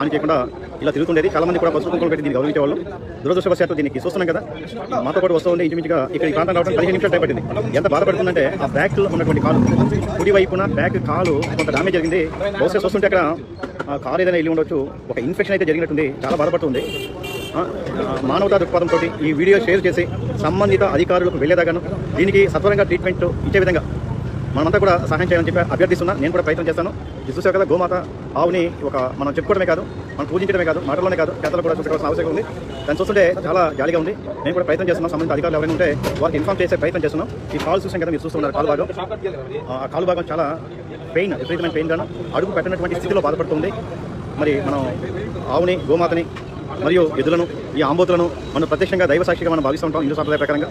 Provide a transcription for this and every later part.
అని చేయకుండా ఇలా తిరుగుతుండేది. చాలా మంది కూడా పసుపు కుంకుమలు పెట్టి దీన్ని గౌరవించేవాళ్ళు. దురదృష్టవశాత్తు దీనికి చూస్తున్నాం కదా, మాతో పాటు వస్తుంది ఇంచుమించుగా ఇక్కడ ఈ ప్రాంతం రావడం 15 నిమిషాలు టైం పట్టింది. ఎంత బాధపడుతుందంటే ఆ బ్యాక్ ఉన్నటువంటి కాలు, కుడి వైపున బ్యాక్ కాలు కొంత డామేజ్ జరిగింది. బహుశా చూస్తుంటే అక్కడ కారు ఏదైనా వెళ్ళి ఉండొచ్చు, ఒక ఇన్ఫెక్షన్ అయితే జరిగినట్టుంది. చాలా బాధపడుతుంది. మానవతా దృక్పథంతో ఈ వీడియో షేర్ చేసి సంబంధిత అధికారులకు వెళ్ళేదాగాను దీనికి సత్వరంగా ట్రీట్మెంట్ ఇచ్చే విధంగా మనమంతా కూడా సహాయం చేయాలని చెప్పి అభ్యర్థిస్తున్నా. నేను కూడా ప్రయత్నం చేస్తాను. ఇది చూసే కదా, గోమాత ఆవుని ఒక మనం చెప్పుకోవడమే కాదు, మనం పూజించడమే కాదు, మాటల్లోనే కాదు, చేతలు కూడా చూసుకోవాల్సిన అవసరం ఉంది. దాన్ని చూస్తుంటే చాలా జాలీగా ఉంది. నేను కూడా ప్రయత్నం చేస్తున్నాను. సంబంధిత అధికారులు ఎవరైనా ఉంటే వారికి ఇన్ఫార్మ్ చేసే ప్రయత్నం చేస్తున్నాం. ఈ కాలు చూసాం కదా, మీరు చూస్తున్నారు కాలు భాగం. ఆ కాలు భాగం చాలా పెయిన్, విపరీతమైన పెయిన్ గాను అడుగు పెట్టినటువంటి స్థితిలో బాధపడుతుంది. మరి మనం ఆవుని, గోమాతని మరియు ఎద్దులను, ఈ ఆంబోతులను మనం ప్రత్యక్షంగా దైవ సాక్షిగా మనం భావిస్తూ ఉంటాం హిందూ సాంప్రదాయ ప్రకారంగా.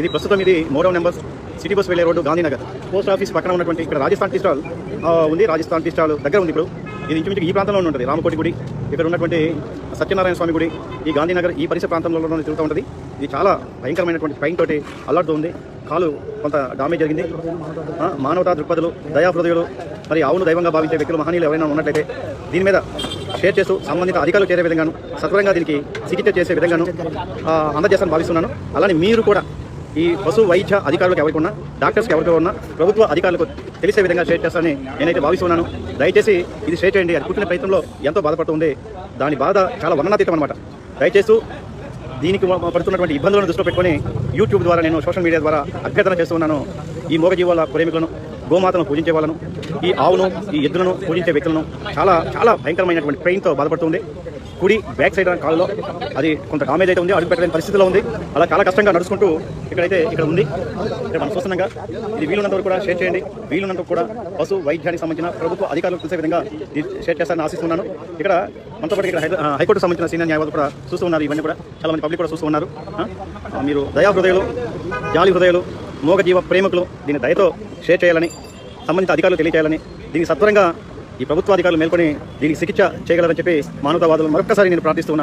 ఇది ప్రస్తుతం ఇది 3వ నెంబర్ సిటీ బస్ వెళ్ళే రోడ్డు, గాంధీనగర్ పోస్ట్ ఆఫీస్ పక్కన ఉన్నటువంటి ఇక్కడ రాజస్థాన్ టీ స్టాల్ ఉంది. రాజస్థాన్ టీ స్టాల్ దగ్గర ఉంది. ఇప్పుడు ఇది ఇంచుమించు ఈ ప్రాంతంలో ఉంటుంది. రామకోటి గుడి, ఇక్కడ ఉన్నటువంటి సత్యనారాయణ స్వామి గుడి, ఈ గాంధీనగర్ ఈ పరిసర ప్రాంతంలో తిరుగుతూ ఉంటుంది. ఇది చాలా భయంకరమైనటువంటి పెయిన్ తోటి అల్లాడుతూ ఉంది. కాలు కొంత డామేజ్ జరిగింది. మానవతా దృక్పథులు, దయా హృదయులు, మరి ఆవును దైవంగా భావించే వ్యక్తులు, మహనీయులు ఎవరైనా ఉన్నట్లయితే దీని మీద షేర్ చేస్తూ సంబంధిత అధికారులు చేరే విధంగాను, సత్వరంగా దీనికి చికిత్స చేసే విధంగాను అందజేస్తాను భావిస్తున్నాను. అలానే మీరు కూడా ఈ పశు వైద్య అధికారులకు ఎవరికి ఉన్నా, డాక్టర్స్కి ఎవరికి ఉన్నా, ప్రభుత్వ అధికారులకు తెలిసే విధంగా షేర్ చేస్తానని నేనైతే భావిస్తున్నాను. దయచేసి ఇది షేర్ చేయండి. అది పుట్టిన ప్రయత్నంలో ఎంతో బాధపడుతుంది. దాని బాధ చాలా వర్ణనాతీతం అనమాట. దయచేస్తూ దీనికి పడుతున్నటువంటి ఇబ్బందులను దృష్టిలో పెట్టుకొని యూట్యూబ్ ద్వారా, నేను సోషల్ మీడియా ద్వారా అభ్యర్థన చేస్తున్నాను. ఈ మూగజీవాల ప్రేమికులను, గోమాతను పూజించే వాళ్ళను, ఈ ఆవును, ఈ ఎద్దులను పూజించే వ్యక్తులను చాలా చాలా భయంకరమైనటువంటి పెయిన్తో బాధపడుతుంది. కుడి బ్యాక్ సైడ్ కాల్లో అది కొంత డామేజ్ అయితే ఉంది. అడుగు పెట్టలేని పరిస్థితిలో ఉంది. అలా చాలా కష్టంగా నడుచుకుంటూ ఇక్కడ ఉంది. ఇక్కడ మనం చూస్తున్నాగా ఇది వీలున్నంత వరకు కూడా షేర్ చేయండి. వీలున్నంత కూడా పశు వైద్యానికి సంబంధించిన ప్రభుత్వ అధికారులకు తెలిసే విధంగా షేర్ చేస్తారని ఆశిస్తున్నాను. ఇక్కడ మనతో పాటు ఇక్కడ హైకోర్టుకు సంబంధించిన సీనియర్ న్యాయవాదులు కూడా చూస్తూ ఉన్నారు. ఇవన్నీ కూడా చాలా మంది పబ్లిక్ కూడా చూస్తూ ఉన్నారు. మీరు దయా హృదయాలు, జాలి హృదయాలు, మూగజీవ ప్రేమికులు దీన్ని దయతో షేర్ చేయాలని, సంబంధిత అధికారులు తెలియజేయాలని, దీనికి సత్వరంగా ఈ ప్రభుత్వాధికారులు మేల్కొని దీనికి చికిత్స చేయగలరని చెప్పి మానవతావాదులు మరొక్కసారి నేను ప్రార్థిస్తున్నాను.